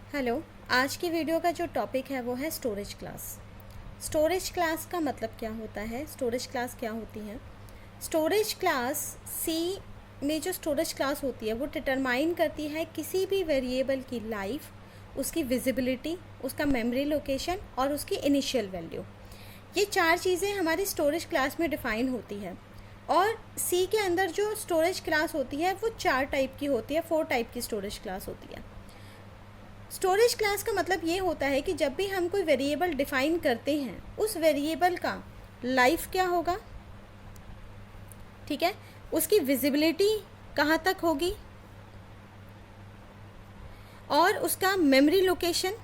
Hello. आज की video का जो टॉपिक है वो है स्टोरेज क्लास। स्टोरेज क्लास का मतलब क्या होता है, स्टोरेज क्लास क्या होती है। स्टोरेज क्लास सी में जो स्टोरेज क्लास होती है वो डिटरमाइन करती है किसी भी वेरिएबल की लाइफ, उसकी विजिबिलिटी, उसका मेमोरी लोकेशन और उसकी इनिशियल वैल्यू। ये चार चीज़ें हमारी स्टोरेज क्लास में डिफ़ाइन होती है। और सी के अंदर जो स्टोरेज क्लास होती है वो चार टाइप की होती है, 4 टाइप की स्टोरेज क्लास होती है। स्टोरेज क्लास का मतलब ये होता है कि जब भी हम कोई वेरिएबल डिफाइन करते हैं उस वेरिएबल का लाइफ क्या होगा, ठीक है, उसकी विजिबिलिटी कहाँ तक होगी और उसका मेमोरी लोकेशन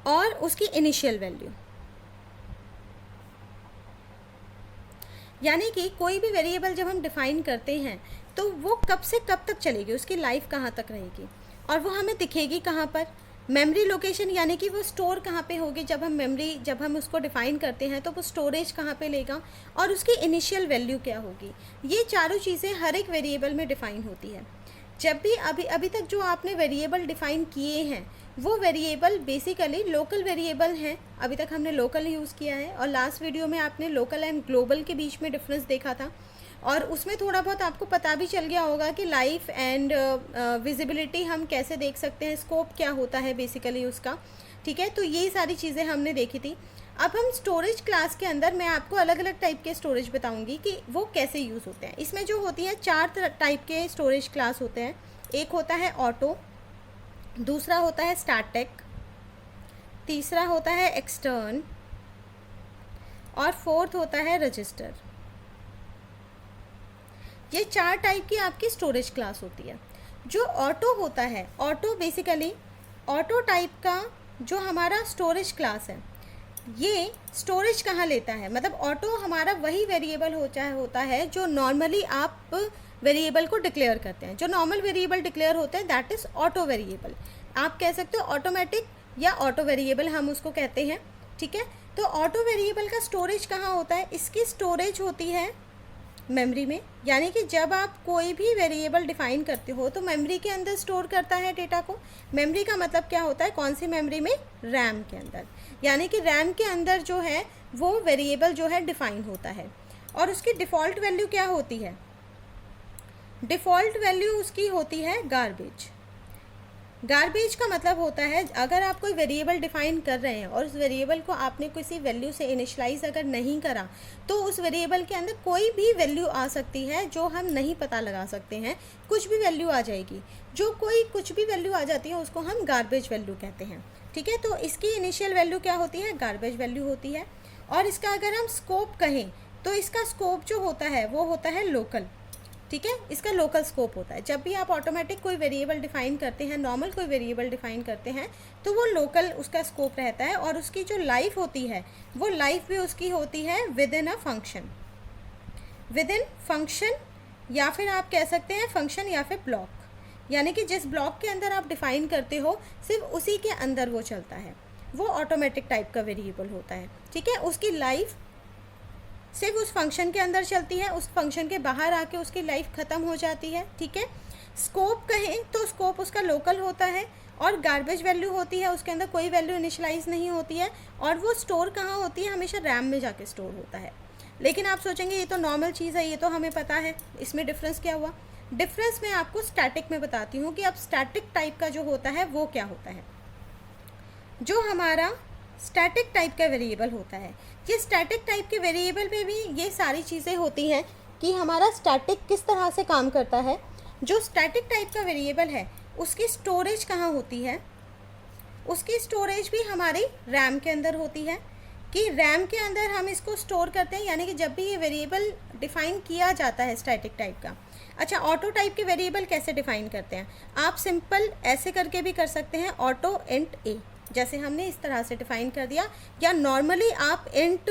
और उसकी इनिशियल वैल्यू। यानी कि कोई भी वेरिएबल जब हम डिफ़ाइन करते हैं तो वो कब से कब तक चलेगी, उसकी लाइफ कहाँ तक रहेगी और वो हमें दिखेगी कहाँ पर। मेमोरी लोकेशन यानी कि वो स्टोर कहाँ पे होगी, जब हम उसको डिफ़ाइन करते हैं तो वो स्टोरेज कहाँ पे लेगा और उसकी इनिशियल वैल्यू क्या होगी। ये चारों चीज़ें हर एक वेरिएबल में डिफ़ाइन होती है। जब भी अभी तक जो आपने वेरिएबल डिफ़ाइन किए हैं वो वेरिएबल बेसिकली लोकल वेरिएबल हैं। अभी तक हमने लोकल यूज़ किया है और लास्ट वीडियो में आपने लोकल एंड ग्लोबल के बीच में डिफरेंस देखा था और उसमें थोड़ा बहुत आपको पता भी चल गया होगा कि लाइफ एंड विजिबिलिटी हम कैसे देख सकते हैं, स्कोप क्या होता है बेसिकली उसका, ठीक है। तो ये सारी चीज़ें हमने देखी थी। अब हम स्टोरेज क्लास के अंदर मैं आपको अलग अलग टाइप के स्टोरेज बताऊंगी कि वो कैसे यूज़ होते हैं। इसमें जो होती है चार टाइप के स्टोरेज क्लास होते हैं। एक होता है ऑटो, दूसरा होता है स्टैटिक, तीसरा होता है एक्सटर्न और फोर्थ होता है रजिस्टर। ये चार टाइप की आपकी स्टोरेज क्लास होती है। जो ऑटो होता है, ऑटो बेसिकली ऑटो टाइप का जो हमारा स्टोरेज क्लास है ये स्टोरेज कहाँ लेता है, मतलब ऑटो हमारा वही वेरिएबल होता है जो नॉर्मली आप वेरिएबल को डिक्लेयर करते हैं। जो नॉर्मल वेरिएबल डिक्लेयर होते हैं दैट इज़ ऑटो वेरिएबल। आप कह सकते हो ऑटोमेटिक या ऑटो वेरिएबल हम उसको कहते हैं, ठीक है। तो ऑटो वेरिएबल का स्टोरेज कहाँ होता है, इसकी स्टोरेज होती है मेमोरी में। यानी कि जब आप कोई भी वेरिएबल डिफाइन करते हो तो मेमोरी के अंदर स्टोर करता है डेटा को। मेमोरी का मतलब क्या होता है, कौन सी मेमोरी में, रैम के अंदर। यानी कि रैम के अंदर जो है वो वेरिएबल जो है डिफाइन होता है और उसकी डिफ़ॉल्ट वैल्यू क्या होती है, डिफ़ॉल्ट वैल्यू उसकी होती है गार्बेज। गार्बेज का मतलब होता है अगर आप कोई वेरिएबल डिफाइन कर रहे हैं और उस वेरिएबल को आपने किसी वैल्यू से इनिशलाइज अगर नहीं करा तो उस वेरिएबल के अंदर कोई भी वैल्यू आ सकती है जो हम नहीं पता लगा सकते हैं। कुछ भी वैल्यू आ जाएगी, कुछ भी वैल्यू आ जाती है उसको हम गार्बेज वैल्यू कहते हैं, ठीक है। तो इसकी इनिशियल वैल्यू क्या होती है, गार्बेज वैल्यू होती है। और इसका अगर हम स्कोप कहें तो इसका स्कोप जो होता है वो होता है लोकल, ठीक है। इसका लोकल स्कोप होता है। जब भी आप ऑटोमेटिक कोई वेरिएबल डिफाइन करते हैं, नॉर्मल कोई वेरिएबल डिफाइन करते हैं तो वो लोकल उसका स्कोप रहता है और उसकी जो लाइफ होती है वो लाइफ भी उसकी होती है with in a function, with in function या फिर आप कह सकते हैं फंक्शन या फिर ब्लॉक। यानी कि जिस ब्लॉक के अंदर आप डिफाइन करते हो सिर्फ उसी के अंदर वो चलता है, वो ऑटोमेटिक टाइप का वेरिएबल होता है, ठीक है। उसकी लाइफ सिर्फ उस फंक्शन के अंदर चलती है, उस फंक्शन के बाहर आके उसकी लाइफ ख़त्म हो जाती है, ठीक है। स्कोप कहें तो स्कोप उसका लोकल होता है और गार्बेज वैल्यू होती है, उसके अंदर कोई वैल्यू इनिशलाइज नहीं होती है और वो स्टोर कहाँ होती है, हमेशा रैम में जाके स्टोर होता है। लेकिन आप सोचेंगे ये तो नॉर्मल चीज़ है, ये तो हमें पता है, इसमें डिफरेंस क्या हुआ। डिफरेंस मैं आपको स्टैटिक में बताती हूँ कि अब स्टैटिक टाइप का जो होता है वो क्या होता है। जो हमारा स्टैटिक टाइप का वेरिएबल होता है, ये स्टैटिक टाइप के वेरिएबल में भी ये सारी चीज़ें होती हैं कि हमारा स्टैटिक किस तरह से काम करता है। जो स्टैटिक टाइप का वेरिएबल है उसकी स्टोरेज कहाँ होती है, उसकी स्टोरेज भी हमारी रैम के अंदर होती है कि रैम के अंदर हम इसको स्टोर करते हैं। यानी कि जब भी ये वेरिएबल डिफ़ाइन किया जाता है स्टैटिक टाइप का। अच्छा, ऑटो टाइप के वेरिएबल कैसे डिफ़ाइन करते हैं, आप सिंपल ऐसे करके भी कर सकते हैं, ऑटो इंट ए जैसे हमने इस तरह से डिफ़ाइन कर दिया, या नॉर्मली आप इंट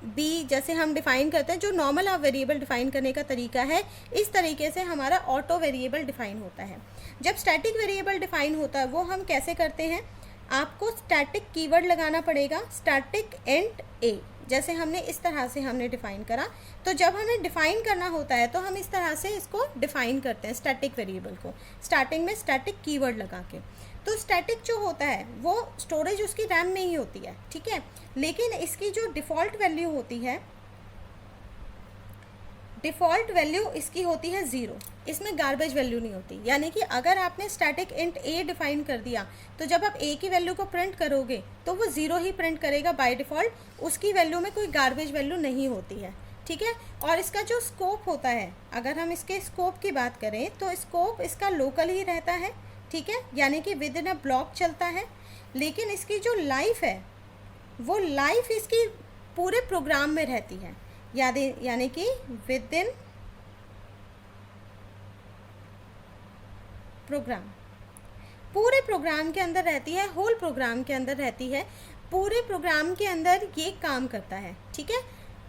बी जैसे हम डिफ़ाइन करते हैं, जो नॉर्मल आप वेरिएबल डिफ़ाइन करने का तरीका है, इस तरीके से हमारा ऑटो वेरिएबल डिफ़ाइन होता है। जब स्टैटिक वेरिएबल डिफ़ाइन होता है वो हम कैसे करते हैं, आपको स्टैटिक कीवर्ड लगाना पड़ेगा, स्टैटिक इंट ए। जैसे हमने इस तरह से हमने डिफ़ाइन करा। तो जब हमें डिफ़ाइन करना होता है तो हम इस तरह से इसको डिफ़ाइन करते हैं स्टैटिक वेरिएबल को, स्टार्टिंग में स्टैटिक कीवर्ड लगा के। तो स्टैटिक जो होता है वो स्टोरेज उसकी रैम में ही होती है, ठीक है, लेकिन इसकी जो डिफ़ॉल्ट वैल्यू होती है, डिफ़ॉल्ट वैल्यू इसकी होती है 0, इसमें गार्बेज वैल्यू नहीं होती। यानी कि अगर आपने स्टैटिक इंट ए डिफाइन कर दिया तो जब आप ए की वैल्यू को प्रिंट करोगे तो वो 0 ही प्रिंट करेगा बाय डिफ़ॉल्ट, उसकी वैल्यू में कोई गार्बेज वैल्यू नहीं होती है, ठीक है। और इसका जो स्कोप होता है, अगर हम इसके स्कोप की बात करें तो स्कोप इसका लोकल ही रहता है, ठीक है, यानी कि विद इन अ ब्लॉक चलता है। लेकिन इसकी जो लाइफ है वो लाइफ इसकी पूरे प्रोग्राम में रहती है, यानी कि विद इन प्रोग्राम, पूरे प्रोग्राम के अंदर रहती है, होल प्रोग्राम के अंदर रहती है, पूरे प्रोग्राम के अंदर ये काम करता है, ठीक है।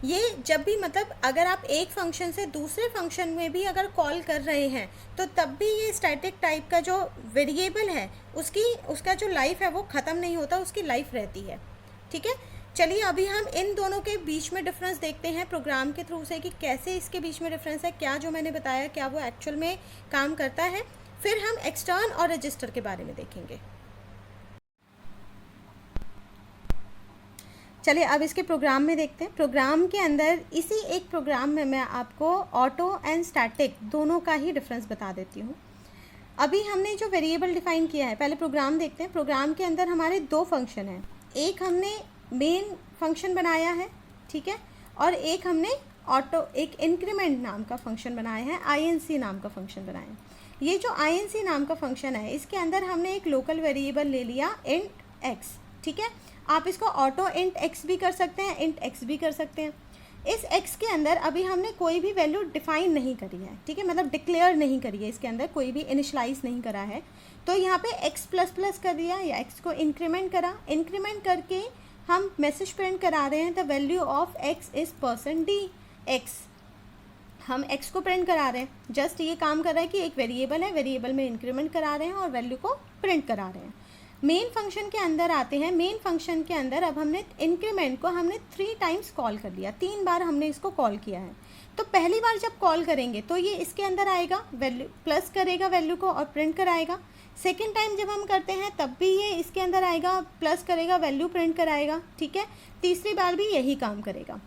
ये जब भी मतलब अगर आप एक फंक्शन से दूसरे फंक्शन में भी अगर कॉल कर रहे हैं तो तब भी ये स्टैटिक टाइप का जो वेरिएबल है उसका जो लाइफ है वो ख़त्म नहीं होता, उसकी लाइफ रहती है, ठीक है। चलिए अभी हम इन दोनों के बीच में डिफरेंस देखते हैं प्रोग्राम के थ्रू से कि कैसे इसके बीच में डिफरेंस है, क्या जो मैंने बताया क्या वो एक्चुअल में काम करता है। फिर हम एक्सटर्न और रजिस्टर के बारे में देखेंगे। चलिए अब इसके प्रोग्राम में देखते हैं। प्रोग्राम के अंदर इसी एक प्रोग्राम में मैं आपको ऑटो एंड स्टैटिक दोनों का ही डिफरेंस बता देती हूँ। अभी हमने जो वेरिएबल डिफाइन किया है, पहले प्रोग्राम देखते हैं। प्रोग्राम के अंदर हमारे दो फंक्शन हैं, एक हमने मेन फंक्शन बनाया है, ठीक है, और एक हमने एक इंक्रीमेंट नाम का फंक्शन बनाया है, INC नाम का फंक्शन बनाया है। ये जो INC नाम का फंक्शन है इसके अंदर हमने एक लोकल वेरिएबल ले लिया इंट x, ठीक है। आप इसको ऑटो इंट x भी कर सकते हैं, इंट x भी कर सकते हैं। इस x के अंदर अभी हमने कोई भी वैल्यू डिफाइन नहीं करी है, ठीक है, मतलब डिक्लेयर नहीं करी है, इसके अंदर कोई भी इनिशलाइज नहीं करा है। तो यहाँ पे x प्लस प्लस कर दिया या x को इंक्रीमेंट करा, इंक्रीमेंट करके हम मैसेज प्रिंट करा रहे हैं the value of x is %dx, हम x को प्रिंट करा रहे हैं। जस्ट ये काम कर रहा है कि एक वेरिएबल है, वेरिएबल में इंक्रीमेंट करा रहे हैं और वैल्यू को प्रिंट करा रहे हैं। मेन फंक्शन के अंदर आते हैं। मेन फंक्शन के अंदर अब हमने इंक्रीमेंट को हमने 3 टाइम्स कॉल कर लिया, 3 बार हमने इसको कॉल किया है। तो पहली बार जब कॉल करेंगे तो ये इसके अंदर आएगा, वैल्यू प्लस करेगा वैल्यू को और प्रिंट कराएगा। सेकेंड टाइम जब हम करते हैं तब भी ये इसके अंदर आएगा, प्लस करेगा, वैल्यू प्रिंट कराएगा, ठीक है। तीसरी बार भी यही काम करेगा।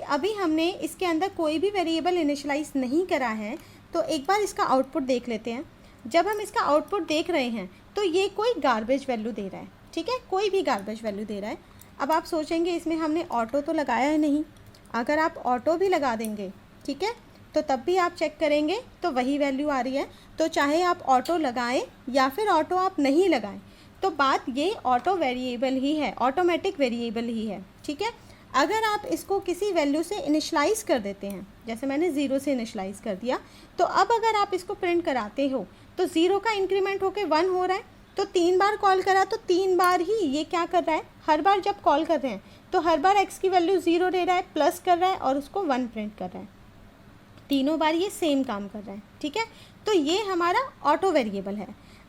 अभी हमने इसके अंदर कोई भी वेरिएबल इनिशियलाइज नहीं करा है, तो एक बार इसका आउटपुट देख लेते हैं। जब हम इसका आउटपुट देख रहे हैं तो ये कोई गार्बेज वैल्यू दे रहा है, ठीक है, कोई भी गार्बेज वैल्यू दे रहा है। अब आप सोचेंगे इसमें हमने ऑटो तो लगाया है नहीं, अगर आप ऑटो भी लगा देंगे, ठीक है, तो तब भी आप चेक करेंगे तो वही वैल्यू आ रही है। तो चाहे आप ऑटो लगाएं या फिर ऑटो आप नहीं लगाएं, तो बात ये ऑटो वेरिएबल ही है, ऑटोमेटिक वेरिएबल ही है, ठीक है। अगर आप इसको किसी वैल्यू से इनिशलाइज़ कर देते हैं, जैसे मैंने 0 से इनिशलाइज़ कर दिया, तो अब अगर आप इसको प्रिंट कराते हो तो 0 का इंक्रीमेंट होकर 1 हो रहा है, तो 3 बार कॉल करा तो 3 बार ही ये क्या कर रहा है, हर बार जब कॉल कर रहे हैं तो हर बार x की वैल्यू 0 ले रहा है, प्लस कर रहा है और उसको 1 प्रिंट कर रहा है। तीनों बार ये सेम काम कर रहा है, ठीक है। तो ये हमारा ऑटो वेरिएबल है।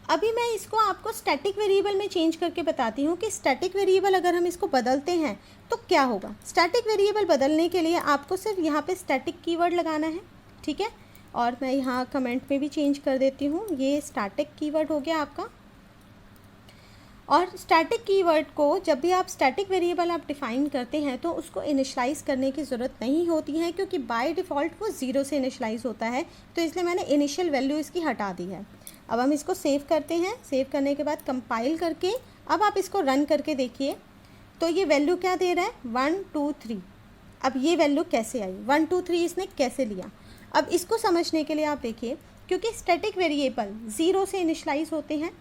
अभी मैं इसको आपको स्टैटिक वेरिएबल में चेंज करके बताती हूँ कि स्टैटिक वेरिएबल अगर हम इसको बदलते हैं तो क्या होगा। स्टैटिक वेरिएबल बदलने के लिए आपको सिर्फ यहाँ पे स्टैटिक कीवर्ड लगाना है, ठीक है, और मैं यहाँ कमेंट में भी चेंज कर देती हूँ, ये स्टैटिक कीवर्ड हो गया आपका। और स्टैटिक कीवर्ड को जब भी आप स्टैटिक वेरिएबल आप डिफ़ाइन करते हैं तो उसको इनिशलाइज़ करने की ज़रूरत नहीं होती है, क्योंकि बाय डिफ़ॉल्ट वो 0 से इनिशलाइज़ होता है, तो इसलिए मैंने इनिशियल वैल्यू इसकी हटा दी है। अब हम इसको सेव करते हैं, सेव करने के बाद कंपाइल करके अब आप इसको रन करके देखिए तो ये वैल्यू क्या दे रहा है, 1 2 3। अब ये वैल्यू कैसे आई, 1 2 3 इसने कैसे लिया। अब इसको समझने के लिए आप देखिए, क्योंकि स्टैटिक वेरिएबल 0 से इनिशलाइज़ होते हैं,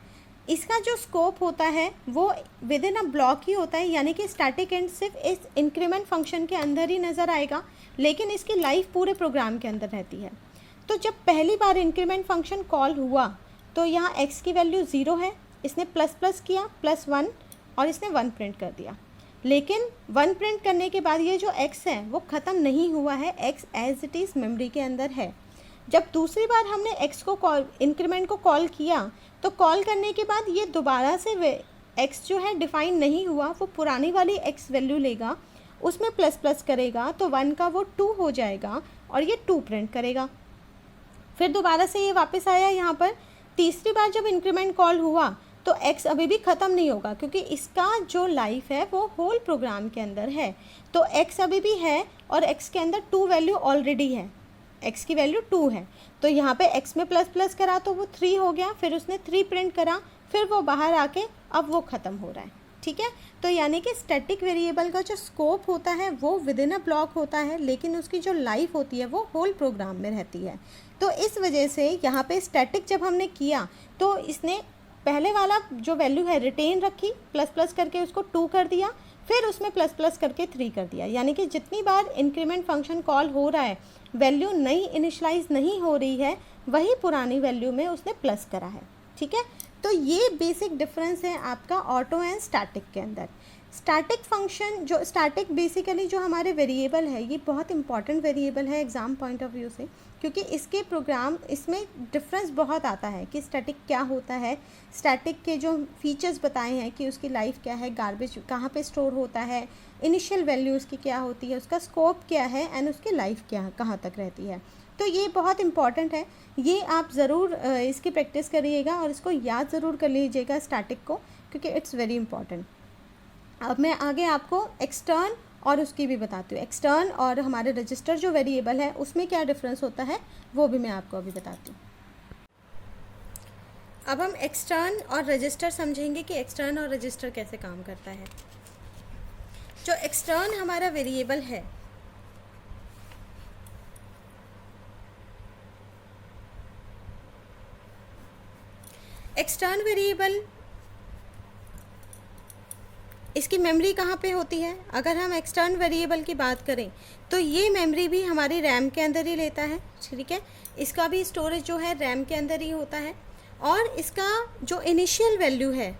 इसका जो स्कोप होता है वो विद इन अ ब्लॉक ही होता है, यानी कि स्टैटिक एंड सिर्फ इस इंक्रीमेंट फंक्शन के अंदर ही नज़र आएगा, लेकिन इसकी लाइफ पूरे प्रोग्राम के अंदर रहती है। तो जब पहली बार इंक्रीमेंट फंक्शन कॉल हुआ तो यहाँ x की वैल्यू 0 है, इसने प्लस प्लस किया +1 और इसने 1 प्रिंट कर दिया। लेकिन 1 प्रिंट करने के बाद ये जो x है वो ख़त्म नहीं हुआ है, x as it is memory के अंदर है। जब दूसरी बार हमने x को इंक्रीमेंट को कॉल किया तो कॉल करने के बाद ये दोबारा से x जो है डिफ़ाइन नहीं हुआ, वो पुरानी वाली x वैल्यू लेगा उसमें प्लस प्लस करेगा तो 1 का वो 2 हो जाएगा और ये 2 प्रिंट करेगा। फिर दोबारा से ये वापस आया यहाँ पर, तीसरी बार जब इंक्रीमेंट कॉल हुआ तो x अभी भी ख़त्म नहीं होगा क्योंकि इसका जो लाइफ है वो होल प्रोग्राम के अंदर है, तो x अभी भी है और x के अंदर 2 वैल्यू ऑलरेडी है, x की वैल्यू 2 है, तो यहाँ पे x में प्लस प्लस करा तो वो 3 हो गया, फिर उसने 3 प्रिंट करा, फिर वो बाहर आके अब वो ख़त्म हो रहा है। ठीक है, तो यानी कि स्टैटिक वेरिएबल का जो स्कोप होता है वो विद इन अ ब्लॉक होता है, लेकिन उसकी जो लाइफ होती है वो होल प्रोग्राम में रहती है। तो इस वजह से यहाँ पे स्टैटिक जब हमने किया तो इसने पहले वाला जो वैल्यू है रिटेन रखी, प्लस प्लस करके उसको 2 कर दिया, फिर उसमें प्लस प्लस करके 3 कर दिया, यानी कि जितनी बार इंक्रीमेंट फंक्शन कॉल हो रहा है वैल्यू नई इनिशलाइज नहीं हो रही है, वही पुरानी वैल्यू में उसने प्लस करा है। ठीक है, तो ये बेसिक डिफरेंस है आपका ऑटो एंड स्टैटिक के अंदर। स्टैटिक फंक्शन जो स्टैटिक बेसिकली जो हमारे वेरिएबल है ये बहुत इंपॉर्टेंट वेरिएबल है एग्ज़ाम पॉइंट ऑफ व्यू से, क्योंकि इसके प्रोग्राम इसमें डिफरेंस बहुत आता है कि स्टैटिक क्या होता है, स्टैटिक के जो फीचर्स बताए हैं कि उसकी लाइफ क्या है, गार्बेज कहाँ पे स्टोर होता है, इनिशियल वैल्यू उसकी क्या होती है, उसका स्कोप क्या है एंड उसकी लाइफ क्या कहाँ तक रहती है। तो ये बहुत इंपॉर्टेंट है, ये आप ज़रूर इसकी प्रैक्टिस करिएगा और इसको याद ज़रूर कर लीजिएगा स्टैटिक को, क्योंकि इट्स वेरी इंपॉर्टेंट। अब मैं आगे आपको एक्सटर्न और उसकी भी बताती हूँ, एक्सटर्न और हमारे रजिस्टर जो वेरिएबल है उसमें क्या डिफरेंस होता है वो भी मैं आपको अभी बताती हूँ। अब हम एक्सटर्न और रजिस्टर समझेंगे कि एक्सटर्न और रजिस्टर कैसे काम करता है। जो एक्सटर्न हमारा वेरिएबल है एक्सटर्न वेरिएबल इसकी मेमोरी कहाँ पे होती है। अगर हम एक्सटर्न वेरिएबल की बात करें तो ये मेमोरी भी हमारी रैम के अंदर ही लेता है। ठीक है, इसका भी स्टोरेज जो है रैम के अंदर ही होता है और इसका जो इनिशियल वैल्यू है,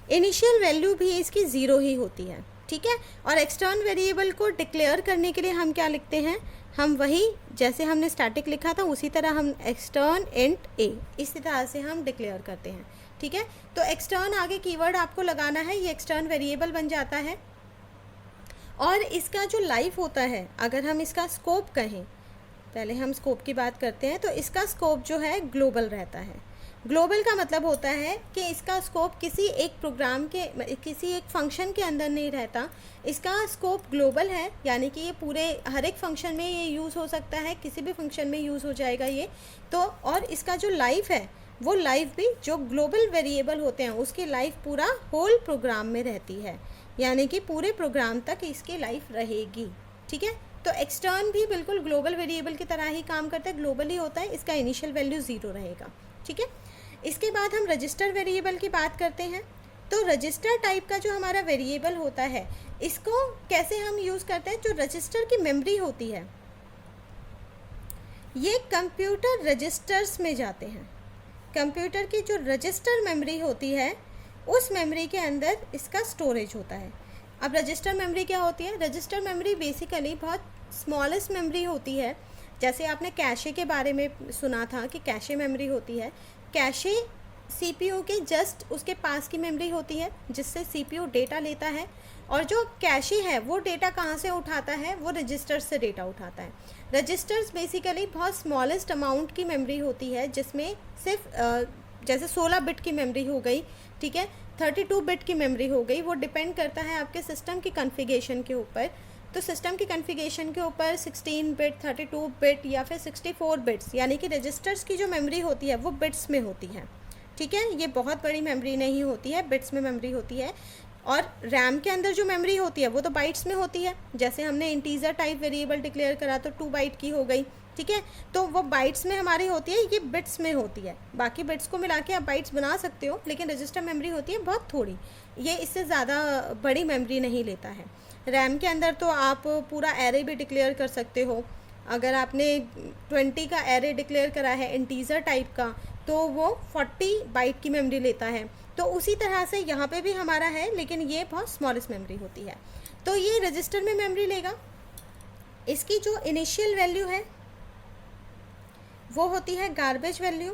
इनिशियल वैल्यू भी इसकी 0 ही होती है। ठीक है, और एक्सटर्न वेरिएबल को डिक्लेयर करने के लिए हम क्या लिखते हैं, हम वही जैसे हमने स्टैटिक लिखा था उसी तरह हम एक्सटर्न इंट ए इसी तरह से हम डिक्लेयर करते हैं। ठीक है, तो एक्सटर्न आगे कीवर्ड आपको लगाना है, ये एक्सटर्न वेरिएबल बन जाता है और इसका जो लाइफ होता है, अगर हम इसका स्कोप कहें, पहले हम स्कोप की बात करते हैं, तो इसका स्कोप जो है ग्लोबल रहता है। ग्लोबल का मतलब होता है कि इसका स्कोप किसी एक प्रोग्राम के किसी एक फंक्शन के अंदर नहीं रहता, इसका स्कोप ग्लोबल है, यानी कि ये पूरे हर एक फंक्शन में ये यूज़ हो सकता है, किसी भी फंक्शन में यूज़ हो जाएगा ये तो। और इसका जो लाइफ है वो लाइफ भी जो ग्लोबल वेरिएबल होते हैं उसकी लाइफ पूरा होल प्रोग्राम में रहती है, यानी कि पूरे प्रोग्राम तक इसकी लाइफ रहेगी। ठीक है, तो एक्सटर्न भी बिल्कुल ग्लोबल वेरिएबल की तरह ही काम करता है, ग्लोबल ही होता है, इसका इनिशियल वैल्यू 0 रहेगा। ठीक है, इसके बाद हम रजिस्टर वेरिएबल की बात करते हैं। तो रजिस्टर टाइप का जो हमारा वेरिएबल होता है इसको कैसे हम यूज़ करते हैं, जो रजिस्टर की मेमोरी होती है ये कंप्यूटर रजिस्टर्स में जाते हैं। कंप्यूटर की जो रजिस्टर मेमोरी होती है उस मेमोरी के अंदर इसका स्टोरेज होता है। अब रजिस्टर मेमोरी क्या होती है, रजिस्टर मेमोरी बेसिकली बहुत स्मॉलेस्ट मेमोरी होती है। जैसे आपने कैशे के बारे में सुना था कि कैशे मेमोरी होती है, कैशे सीपीयू के जस्ट उसके पास की मेमोरी होती है जिससे सीपीयू डेटा लेता है, और जो कैशे है वो डेटा कहाँ से उठाता है, वो रजिस्टर से डेटा उठाता है। रजिस्टर्स बेसिकली बहुत स्मॉलेस्ट अमाउंट की मेमोरी होती है जिसमें सिर्फ जैसे 16 बिट की मेमोरी हो गई, ठीक है, 32 बिट की मेमोरी हो गई, वो डिपेंड करता है आपके सिस्टम की कॉन्फ़िगरेशन के ऊपर। तो सिस्टम की कॉन्फ़िगरेशन के ऊपर 16 बिट, 32 बिट या फिर 64 बिट्स, यानी कि रजिस्टर्स की जो मेमोरी होती है वो बिट्स में होती है। ठीक है, ये बहुत बड़ी मेमोरी नहीं होती है, बिट्स में मेमोरी होती है। और रैम के अंदर जो मेमोरी होती है वो तो बाइट्स में होती है। जैसे हमने इंटीजर टाइप वेरिएबल डिक्लेयर करा तो 2 बाइट की हो गई। ठीक है, तो वो बाइट्स में हमारी होती है, ये बिट्स में होती है। बाकी बिट्स को मिला के आप बाइट्स बना सकते हो, लेकिन रजिस्टर मेमोरी होती है बहुत थोड़ी, ये इससे ज़्यादा बड़ी मेमोरी नहीं लेता है। रैम के अंदर तो आप पूरा एरे भी डिक्लेयर कर सकते हो। अगर आपने 20 का एरे डिक्लेयर करा है इंटीजर टाइप का तो वो 40 बाइट की मेमोरी लेता है। तो उसी तरह से यहाँ पे भी हमारा है, लेकिन ये बहुत स्मॉलेस्ट मेमोरी होती है। तो ये रजिस्टर में मेमोरी लेगा। इसकी जो इनिशियल वैल्यू है वो होती है गार्बेज वैल्यू।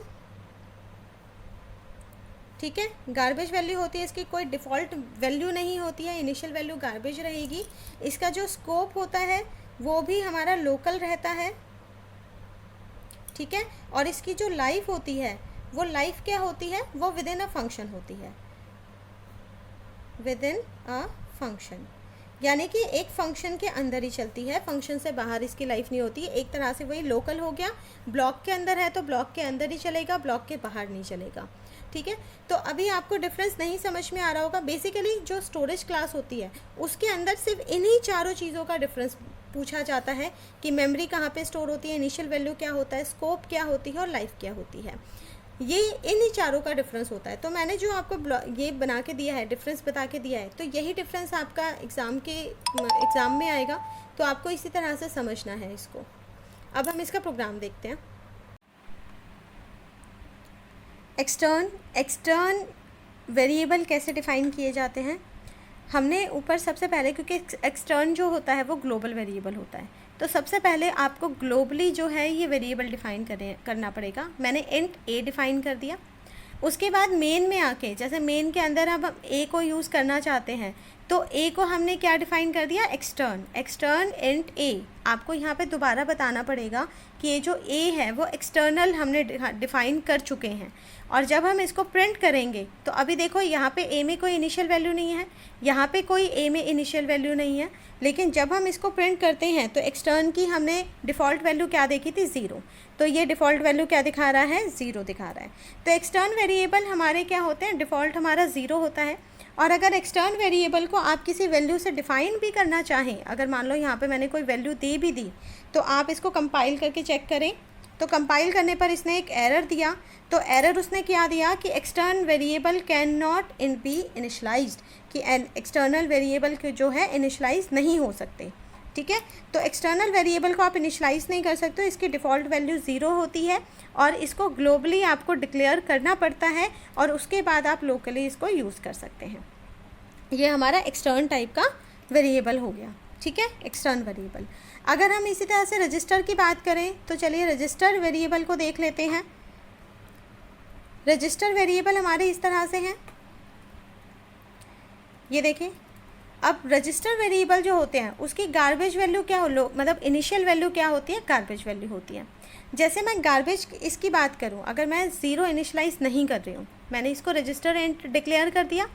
ठीक है। गार्बेज वैल्यू होती है, इसकी कोई डिफ़ॉल्ट वैल्यू नहीं होती है, इनिशियल वैल्यू गार्बेज रहेगी। इसका जो स्कोप होता है वो भी हमारा लोकल रहता है, ठीक है। और इसकी जो लाइफ होती है वो लाइफ क्या होती है, वो विद इन अ फंक्शन होती है, विद इन अ फंक्शन, यानी कि एक फंक्शन के अंदर ही चलती है, फंक्शन से बाहर इसकी लाइफ नहीं होती। एक तरह से वही लोकल हो गया, ब्लॉक के अंदर है तो ब्लॉक के अंदर ही चलेगा, ब्लॉक के बाहर नहीं चलेगा, ठीक है। तो अभी आपको डिफरेंस नहीं समझ में आ रहा होगा। बेसिकली जो स्टोरेज क्लास होती है उसके अंदर सिर्फ इन्हीं चारों चीज़ों का डिफरेंस पूछा जाता है कि मेमोरी कहाँ पे स्टोर होती है, इनिशियल वैल्यू क्या होता है, स्कोप क्या होती है और लाइफ क्या होती है, ये इन्हीं चारों का डिफरेंस होता है। तो मैंने जो आपको ये बना के दिया है, डिफरेंस बता के दिया है, तो यही डिफरेंस आपका एग्ज़ाम में आएगा, तो आपको इसी तरह से समझना है इसको। अब हम इसका प्रोग्राम देखते हैं। एक्सटर्न वेरिएबल कैसे डिफ़ाइन किए जाते हैं। हमने ऊपर सबसे पहले, क्योंकि एक्सटर्न जो होता है वो ग्लोबल वेरिएबल होता है, तो सबसे पहले आपको ग्लोबली जो है ये वेरिएबल डिफ़ाइन करना पड़ेगा। मैंने इंट ए डिफ़ाइन कर दिया। उसके बाद मेन में आके, जैसे मेन के अंदर अब हम ए को यूज़ करना चाहते हैं, तो ए को हमने क्या डिफ़ाइन कर दिया, एक्सटर्न इंट ए। आपको यहाँ पे दोबारा बताना पड़ेगा कि ये जो ए है वो एक्सटर्नल हमने डिफ़ाइन कर चुके हैं। और जब हम इसको प्रिंट करेंगे तो अभी देखो यहाँ पे ए में कोई इनिशियल वैल्यू नहीं है, यहाँ पे कोई ए में इनिशियल वैल्यू नहीं है, लेकिन जब हम इसको प्रिंट करते हैं तो एक्सटर्न की हमने डिफ़ॉल्ट वैल्यू क्या देखी थी, 0। तो ये डिफ़ॉल्ट वैल्यू क्या दिखा रहा है, 0 दिखा रहा है। तो एक्सटर्न वेरिएबल हमारे क्या होते हैं, डिफ़ॉल्ट हमारा 0 होता है। और अगर एक्सटर्न वेरिएबल को आप किसी वैल्यू से डिफ़ाइन भी करना चाहें, अगर मान लो यहाँ पे मैंने कोई वैल्यू दे भी दी, तो आप इसको कंपाइल करके चेक करें। तो कंपाइल करने पर इसने एक एरर दिया, तो एरर उसने क्या दिया कि extern variable can not be initialised, कि एक्सटर्नल वेरिएबल के जो है इनिशलाइज नहीं हो सकते, ठीक है। तो एक्सटर्नल वेरिएबल को आप इनिशलाइज नहीं कर सकते, इसकी डिफ़ॉल्ट वैल्यू 0 होती है और इसको ग्लोबली आपको डिक्लेयर करना पड़ता है और उसके बाद आप लोकली इसको यूज़ कर सकते हैं। ये हमारा एक्सटर्न टाइप का वेरिएबल हो गया, ठीक है, एक्सटर्न वेरिएबल। अगर हम इसी तरह से रजिस्टर की बात करें तो चलिए रजिस्टर वेरिएबल को देख लेते हैं। रजिस्टर वेरिएबल हमारे इस तरह से हैं, ये देखें। अब रजिस्टर वेरिएबल जो होते हैं उसकी गार्बेज वैल्यू क्या मतलब इनिशियल वैल्यू क्या होती है, गार्बेज वैल्यू होती है। जैसे मैं गार्बेज इसकी बात करूं, अगर मैं 0 इनिशलाइज नहीं कर रही हूं, मैंने इसको रजिस्टर एंड डिक्लेयर कर दिया।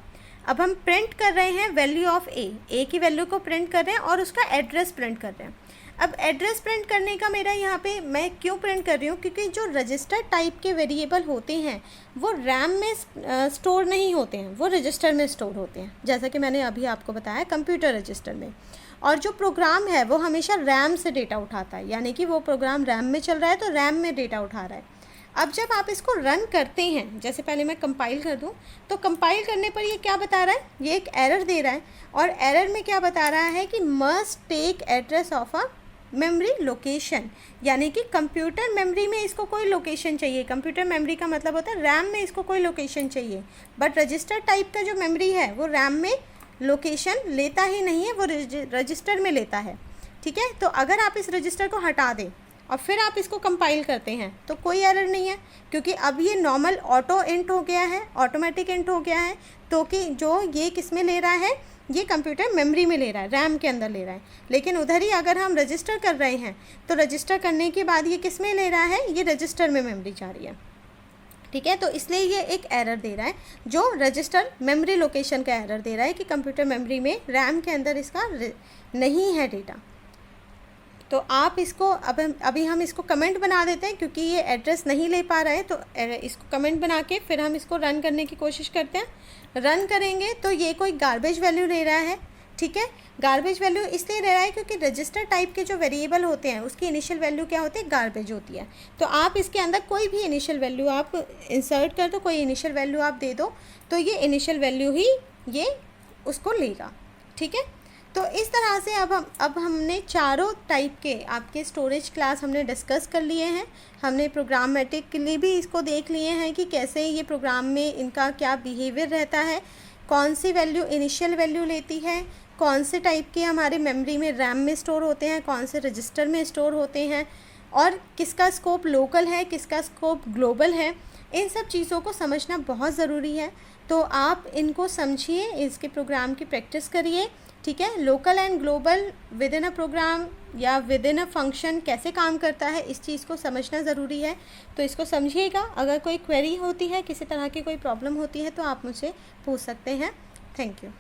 अब हम प्रिंट कर रहे हैं वैल्यू ऑफ ए की वैल्यू को प्रिंट कर रहे हैं और उसका एड्रेस प्रिंट कर रहे हैं। अब एड्रेस प्रिंट करने का मेरा यहाँ पे मैं क्यों प्रिंट कर रही हूँ, क्योंकि जो रजिस्टर टाइप के वेरिएबल होते हैं वो रैम में स्टोर नहीं होते हैं, वो रजिस्टर में स्टोर होते हैं, जैसा कि मैंने अभी आपको बताया कंप्यूटर रजिस्टर में। और जो प्रोग्राम है वो हमेशा रैम से डेटा उठाता है, यानी कि वो प्रोग्राम रैम में चल रहा है तो रैम में डेटा उठा रहा है। अब जब आप इसको रन करते हैं, जैसे पहले मैं कंपाइल कर दूं, तो कंपाइल करने पर ये क्या बता रहा है, ये एक एरर दे रहा है। और एरर में क्या बता रहा है कि must take address of a memory location, यानी कि कंप्यूटर मेमोरी में इसको कोई लोकेशन चाहिए। कंप्यूटर मेमोरी का मतलब होता है रैम में इसको कोई लोकेशन चाहिए, बट रजिस्टर टाइप का जो मेमोरी है वो रैम में लोकेशन लेता ही नहीं है, वो रजिस्टर में लेता है, ठीक है। तो अगर आप इस रजिस्टर को हटा दें और फिर आप इसको कंपाइल करते हैं तो कोई एरर नहीं है, क्योंकि अब ये नॉर्मल ऑटो इंट हो गया है, ऑटोमेटिक इंट हो गया है। तो कि जो ये किस में ले रहा है, ये कंप्यूटर मेमोरी में ले रहा है, रैम के अंदर ले रहा है। लेकिन उधर ही अगर हम रजिस्टर कर रहे हैं तो रजिस्टर करने के बाद ये किस में ले रहा है, ये रजिस्टर में मेमोरी जा रही है, ठीक है। तो इसलिए ये एक एरर दे रहा है, जो रजिस्टर मेमोरी लोकेशन का एरर दे रहा है कि कंप्यूटर मेमोरी में रैम के अंदर इसका नहीं है डेटा। तो आप इसको अभी हम इसको कमेंट बना देते हैं, क्योंकि ये एड्रेस नहीं ले पा रहा है, तो इसको कमेंट बना के फिर हम इसको रन करने की कोशिश करते हैं। रन करेंगे तो ये कोई गार्बेज वैल्यू ले रहा है, ठीक है। गार्बेज वैल्यू इसलिए ले रहा है क्योंकि रजिस्टर टाइप के जो वेरिएबल होते हैं उसकी इनिशियल वैल्यू क्या होती है, गार्बेज होती है। तो आप इसके अंदर कोई भी इनिशियल वैल्यू आप इंसर्ट कर दो, कोई इनिशियल वैल्यू आप दे दो, तो ये इनिशियल वैल्यू ही ये उसको लेगा, ठीक है। तो इस तरह से अब हमने चारों टाइप के आपके स्टोरेज क्लास हमने डिस्कस कर लिए हैं। हमने प्रोग्रामेटिकली भी इसको देख लिए हैं कि कैसे ये प्रोग्राम में इनका क्या बिहेवियर रहता है, कौन सी वैल्यू इनिशियल वैल्यू लेती है, कौन से टाइप के हमारे मेमोरी में रैम में स्टोर होते हैं, कौन से रजिस्टर में स्टोर होते हैं, और किसका स्कोप लोकल है, किसका स्कोप ग्लोबल है, इन सब चीज़ों को समझना बहुत ज़रूरी है। तो आप इनको समझिए, इसके प्रोग्राम की प्रैक्टिस करिए, ठीक है। Local and global within a program या विद इन अ फंक्शन कैसे काम करता है, इस चीज़ को समझना ज़रूरी है। तो इसको समझिएगा। अगर कोई क्वेरी होती है, किसी तरह की कोई प्रॉब्लम होती है, तो आप मुझसे पूछ सकते हैं। Thank you.